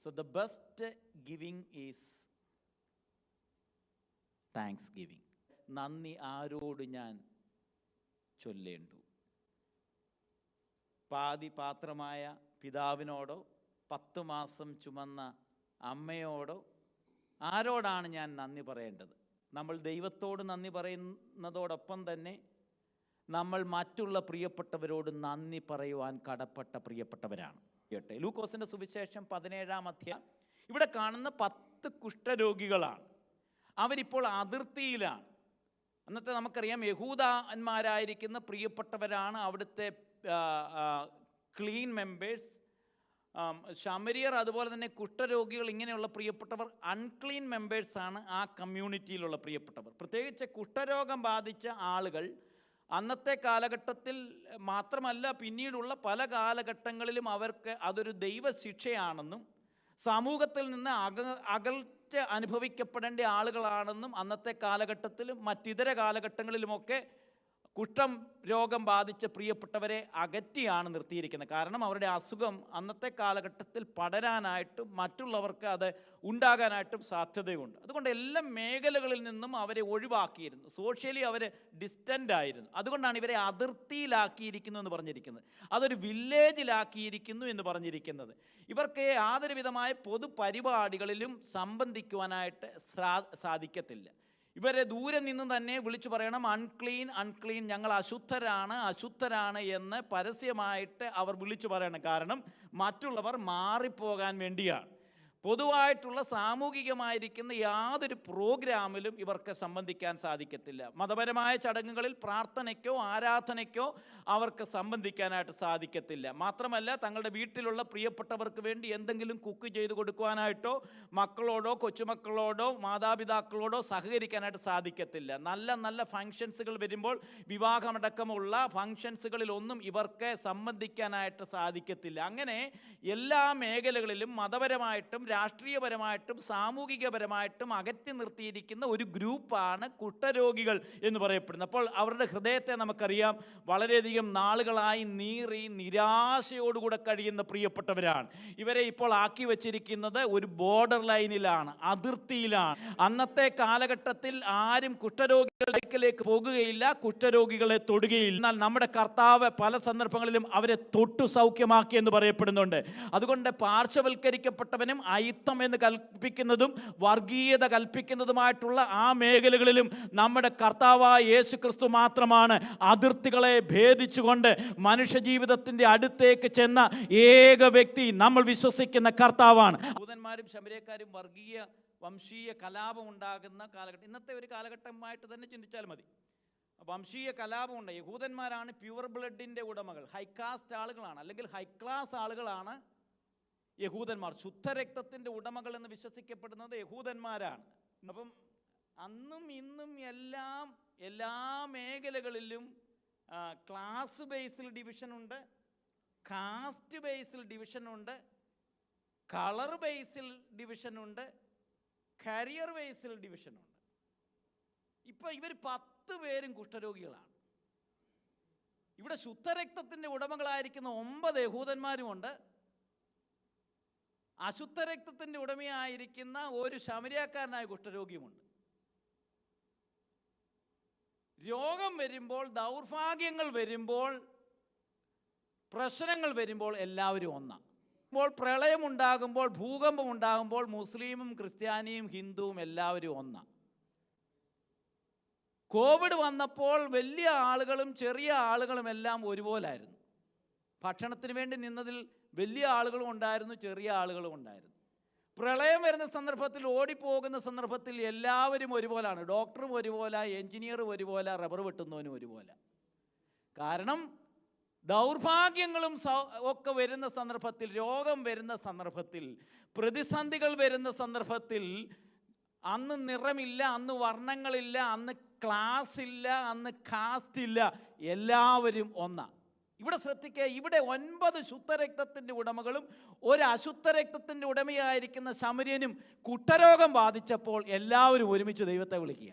So the best giving is thanksgiving. നന്ദി ആരോട് ഞാൻ ചൊല്ലേണ്ടു? പാതി പാത്രമായ പിതാവിനോടോ 10 മാസം ചുമന്ന അമ്മയോടോ ആരോടാണ് ഞാൻ നന്ദി പറയേണ്ടത്? നമ്മൾ ദൈവത്തോട് നന്ദി പറയുന്നതോടൊപ്പം തന്നെ നമ്മൾ മറ്റുള്ള പ്രിയപ്പെട്ടവരോട് നന്ദി പറയുവാൻ കടപ്പെട്ട പ്രിയപ്പെട്ടവരാണ്. ലൂക്കോസിൻ്റെ സുവിശേഷം 17-ാം അധ്യായം ഇവിടെ കാണുന്ന 10 കുഷ്ഠരോഗികളാണ്. അവരിപ്പോൾ അതിർത്തിയിലാണ്. അന്നത്തെ നമുക്കറിയാം യഹൂദന്മാരായിരിക്കുന്ന പ്രിയപ്പെട്ടവരാണ് അവിടുത്തെ ക്ലീൻ മെമ്പേഴ്സ്. ശമരിയർ അതുപോലെ തന്നെ കുഷ്ഠരോഗികൾ ഇങ്ങനെയുള്ള പ്രിയപ്പെട്ടവർ അൺക്ലീൻ മെമ്പേഴ്സാണ് ആ കമ്മ്യൂണിറ്റിയിലുള്ള പ്രിയപ്പെട്ടവർ. പ്രത്യേകിച്ച് കുഷ്ഠരോഗം ബാധിച്ച ആളുകൾ അന്നത്തെ കാലഘട്ടത്തിൽ മാത്രമല്ല പിന്നീടുള്ള പല കാലഘട്ടങ്ങളിലും അവർക്ക് അതൊരു ദൈവശിക്ഷയാണെന്നും സമൂഹത്തിൽ നിന്ന് അകൽച്ച അനുഭവിക്കപ്പെടേണ്ട ആളുകളാണെന്നും അന്നത്തെ കാലഘട്ടത്തിലും മറ്റിതര കാലഘട്ടങ്ങളിലുമൊക്കെ കുഷ്ഠം രോഗം ബാധിച്ച പ്രിയപ്പെട്ടവരെ അകറ്റിയാണ് നിർത്തിയിരിക്കുന്നത്. കാരണം അവരുടെ അസുഖം അന്നത്തെ കാലഘട്ടത്തിൽ പടരാനായിട്ടും മറ്റുള്ളവർക്ക് അത് ഉണ്ടാകാനായിട്ടും സാധ്യതയുണ്ട്. അതുകൊണ്ട് എല്ലാ മേഖലകളിൽ നിന്നും അവരെ ഒഴിവാക്കിയിരുന്നു. സോഷ്യലി അവർ ഡിസ്റ്റൻ്റ് ആയിരുന്നു. അതുകൊണ്ടാണ് ഇവരെ അതിർത്തിയിലാക്കിയിരിക്കുന്നു എന്ന് പറഞ്ഞിരിക്കുന്നത്. അതൊരു വില്ലേജിലാക്കിയിരിക്കുന്നു എന്ന് പറഞ്ഞിരിക്കുന്നത്. ഇവർക്ക് യാതൊരു വിധമായ പൊതുപരിപാടികളിലും സംബന്ധിക്കുവാനായിട്ട് സാധിക്കത്തില്ല. ഇവരെ ദൂരെ നിന്ന് തന്നെ വിളിച്ചു പറയണം, അൺക്ലീൻ അൺക്ലീൻ, ഞങ്ങൾ അശുദ്ധരാണ് എന്ന് പരസ്യമായിട്ട് അവർ വിളിച്ചു പറയണം. കാരണം മറ്റുള്ളവർ മാറിപ്പോകാൻ വേണ്ടിയാണ്. പൊതുവായിട്ടുള്ള സാമൂഹികമായിരിക്കുന്ന യാതൊരു പ്രോഗ്രാമിലും ഇവർക്ക് സംബന്ധിക്കാൻ സാധിക്കത്തില്ല. മതപരമായ ചടങ്ങുകളിൽ പ്രാർത്ഥനയ്ക്കോ ആരാധനയ്ക്കോ അവർക്ക് സംബന്ധിക്കാനായിട്ട് സാധിക്കത്തില്ല. മാത്രമല്ല തങ്ങളുടെ വീട്ടിലുള്ള പ്രിയപ്പെട്ടവർക്ക് വേണ്ടി എന്തെങ്കിലും കുക്ക് ചെയ്ത് കൊടുക്കുവാനായിട്ടോ മക്കളോടോ കൊച്ചുമക്കളോടോ മാതാപിതാക്കളോടോ സഹകരിക്കാനായിട്ട് സാധിക്കത്തില്ല. നല്ല നല്ല ഫങ്ഷൻസുകൾ വരുമ്പോൾ വിവാഹമടക്കമുള്ള ഫങ്ഷൻസുകളിലൊന്നും ഇവർക്ക് സംബന്ധിക്കാനായിട്ട് സാധിക്കത്തില്ല. അങ്ങനെ എല്ലാ മേഖലകളിലും മതപരമായിട്ടും രാഷ്ട്രീയപരമായിട്ടും സാമൂഹികപരമായിട്ടും അകറ്റി നിർത്തിയിരിക്കുന്ന ഒരു ഗ്രൂപ്പാണ് കുഷ്ഠരോഗികൾ എന്ന് പറയപ്പെടുന്നത്. അപ്പോൾ അവരുടെ ഹൃദയത്തെ നമുക്കറിയാം വളരെയധികം നാളുകളായി നീറി നിരാശയോടുകൂടെ കഴിയുന്ന പ്രിയപ്പെട്ടവരാണ്. ഇവരെ ഇപ്പോൾ ആക്കി വച്ചിരിക്കുന്നത് ഒരു ബോർഡർ ലൈനിലാണ്, അതിർത്തിയിലാണ്. അന്നത്തെ കാലഘട്ടത്തിൽ ആരും കുഷ്ഠരോഗികളുടെ അടുക്കലേക്ക് പോകുകയില്ല, കുഷ്ഠരോഗികളെ തൊടുകയില്ല. എന്നാൽ നമ്മുടെ കർത്താവ് പല സന്ദർഭങ്ങളിലും അവരെ തൊട്ടു സൗഖ്യമാക്കി എന്ന് പറയപ്പെടുന്നുണ്ട്. അതുകൊണ്ട് പാർശ്വവൽക്കരിക്കപ്പെട്ടവനും അയിത്തം എന്ന് കൽപ്പിക്കുന്നതും വർഗീയത കൽപ്പിക്കുന്നതുമായിട്ടുള്ള ആ മേഖലകളിലും നമ്മുടെ കർത്താവായ യേശു ക്രിസ്തു മാത്രമാണ് അതിർത്തികളെ ഭേദിച്ചുകൊണ്ട് മനുഷ്യജീവിതത്തിൻ്റെ അടുത്തേക്ക് ചെന്ന ഏക വ്യക്തി. നമ്മൾ വിശ്വസിക്കുന്ന കർത്താവാണ്. യഹൂദന്മാരും ശമര്യക്കാരും വർഗീയ വംശീയ കലാപം ഉണ്ടാകുന്ന കാലഘട്ടം ഇന്നത്തെ ഒരു കാലഘട്ടമായിട്ട് തന്നെ ചിന്തിച്ചാൽ മതി. വംശീയ കലാപമുണ്ട്. യഹൂദന്മാരാണ് പ്യുവർ ബ്ലഡിൻ്റെ ഉടമകൾ, ഹൈകാസ്റ്റ് ആളുകളാണ്, അല്ലെങ്കിൽ ഹൈ ക്ലാസ് ആളുകളാണ് യഹൂദന്മാർ. ശുദ്ധരക്തത്തിൻ്റെ ഉടമകൾ എന്ന് വിശ്വസിക്കപ്പെടുന്നത് യഹൂദന്മാരാണ്. അപ്പം അന്നും ഇന്നും എല്ലാ മേഖലകളിലും ക്ലാസ് ബേസിൽ ഡിവിഷനുണ്ട്, കാസ്റ്റ് ബേസിൽ ഡിവിഷനുണ്ട്, കളർ ബേസിൽ ഡിവിഷനുണ്ട്, കരിയർ ബേസിൽ ഡിവിഷനുണ്ട്. ഇപ്പം ഇവർ 10 പേരും കുഷ്ഠരോഗികളാണ്. ഇവിടെ ശുദ്ധരക്തത്തിൻ്റെ ഉടമകളായിരിക്കുന്ന 9 യഹൂദന്മാരുമുണ്ട്. അശുദ്ധരക്തത്തിൻ്റെ ഉടമയായിരിക്കുന്ന ഒരു ശമരിയാക്കാരനായ കുഷ്ഠരോഗിയുമുണ്ട്. രോഗം വരുമ്പോൾ, ദൗർഭാഗ്യങ്ങൾ വരുമ്പോൾ, പ്രശ്നങ്ങൾ വരുമ്പോൾ എല്ലാവരും ഒന്നാണ്. ഇപ്പോൾ പ്രളയമുണ്ടാകുമ്പോൾ, ഭൂകമ്പം ഉണ്ടാകുമ്പോൾ മുസ്ലിമും ക്രിസ്ത്യാനിയും ഹിന്ദുവും എല്ലാവരും ഒന്നാണ്. കോവിഡ് വന്നപ്പോൾ വലിയ ആളുകളും ചെറിയ ആളുകളും എല്ലാം ഒരുപോലായിരുന്നു. ഭക്ഷണത്തിന് വേണ്ടി നിന്നതിൽ വലിയ ആളുകളും ഉണ്ടായിരുന്നു, ചെറിയ ആളുകളും ഉണ്ടായിരുന്നു. പ്രളയം വരുന്ന സന്ദർഭത്തിൽ, ഓടിപ്പോകുന്ന സന്ദർഭത്തിൽ എല്ലാവരും ഒരുപോലാണ്. ഡോക്ടറും ഒരുപോലെ, എൻജിനീയറും ഒരുപോലെ, റബ്ബർ വെട്ടുന്നവനും ഒരുപോലെ. കാരണം ദൗർഭാഗ്യങ്ങളും ഒക്കെ വരുന്ന സന്ദർഭത്തിൽ, രോഗം വരുന്ന സന്ദർഭത്തിൽ, പ്രതിസന്ധികൾ വരുന്ന സന്ദർഭത്തിൽ അന്ന് നിറമില്ല, അന്ന് വർണ്ണങ്ങളില്ല, അന്ന് ക്ലാസ് ഇല്ല, അന്ന് കാസ്റ്റ് ഇല്ല, എല്ലാവരും ഒന്നാണ്. ഇവിടെ ശ്രദ്ധിക്കുക, ഇവിടെ 9 ശുദ്ധരക്തത്തിൻ്റെ ഉടമകളും ഒരു അശുദ്ധരക്തത്തിൻ്റെ ഉടമയായിരിക്കുന്ന ശമര്യനും കുഷ്ഠരോഗം ബാധിച്ചപ്പോൾ എല്ലാവരും ഒരുമിച്ച് ദൈവത്തെ വിളിക്കുക.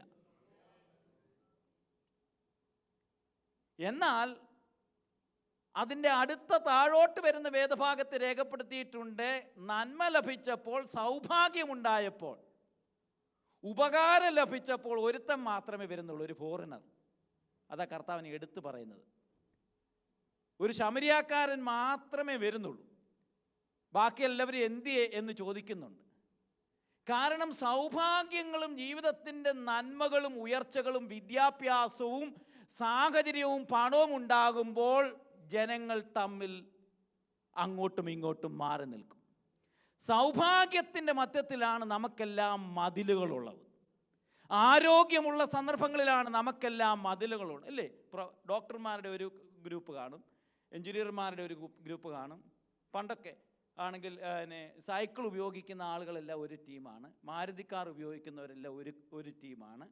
എന്നാൽ അതിൻ്റെ അടുത്ത താഴോട്ട് വരുന്ന വേദഭാഗത്ത് രേഖപ്പെടുത്തിയിട്ടുണ്ട്, നന്മ ലഭിച്ചപ്പോൾ, സൗഭാഗ്യമുണ്ടായപ്പോൾ, ഉപകാരം ലഭിച്ചപ്പോൾ ഒരുത്തൻ മാത്രമേ വരുന്നുള്ളൂ, ഒരു ഫോറിനർ. അതാ കർത്താവിനെ എടുത്തു പറയുന്നത്. ഒരു ശമരിയാക്കാരൻ മാത്രമേ വരുന്നുള്ളൂ. ബാക്കി എല്ലാവരും എന്തിയെ എന്ന് ചോദിക്കുന്നുണ്ട്. കാരണം സൗഭാഗ്യങ്ങളും ജീവിതത്തിൻ്റെ നന്മകളും ഉയർച്ചകളും വിദ്യാഭ്യാസവും സാഹചര്യവും പണവും ഉണ്ടാകുമ്പോൾ ജനങ്ങൾ തമ്മിൽ അങ്ങോട്ടും ഇങ്ങോട്ടും മാറി നിൽക്കും. സൗഭാഗ്യത്തിൻ്റെ മധ്യത്തിലാണ് നമുക്കെല്ലാം മതിലുകളുള്ളത്. ആരോഗ്യമുള്ള സന്ദർഭങ്ങളിലാണ് നമുക്കെല്ലാം മതിലുകളുള്ളത്, അല്ലേ? ഡോക്ടർമാരുടെ ഒരു ഗ്രൂപ്പ് കാണും, എഞ്ചിനീയർമാരുടെ ഒരു ഗ്രൂപ്പ് കാണും. പണ്ടൊക്കെ ആണെങ്കിൽ സൈക്കിൾ ഉപയോഗിക്കുന്ന ആളുകളെല്ലാം ഒരു ടീമാണ്, മാരുതി കാർ ഉപയോഗിക്കുന്നവരെല്ലാം ഒരു ടീമാണ്,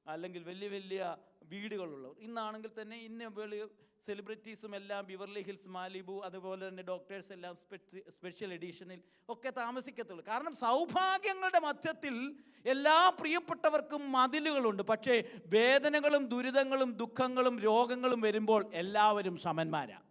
അല്ലെങ്കിൽ വലിയ വലിയ വീടുകളുള്ളവർ. ഇന്നാണെങ്കിൽ തന്നെ വലിയ സെലിബ്രിറ്റീസും എല്ലാം ബിവർലി ഹിൽസ്, മാലിബു, അതുപോലെ തന്നെ ഡോക്ടേഴ്സ് എല്ലാം സ്പെഷ്യൽ എഡിഷനിൽ ഒക്കെ താമസിക്കത്തുള്ളൂ. കാരണം സൗഭാഗ്യങ്ങളുടെ മധ്യത്തിൽ എല്ലാ പ്രിയപ്പെട്ടവർക്കും മതിലുകളുണ്ട്. പക്ഷേ വേദനകളും ദുരിതങ്ങളും ദുഃഖങ്ങളും രോഗങ്ങളും വരുമ്പോൾ എല്ലാവരും സമന്മാരാണ്.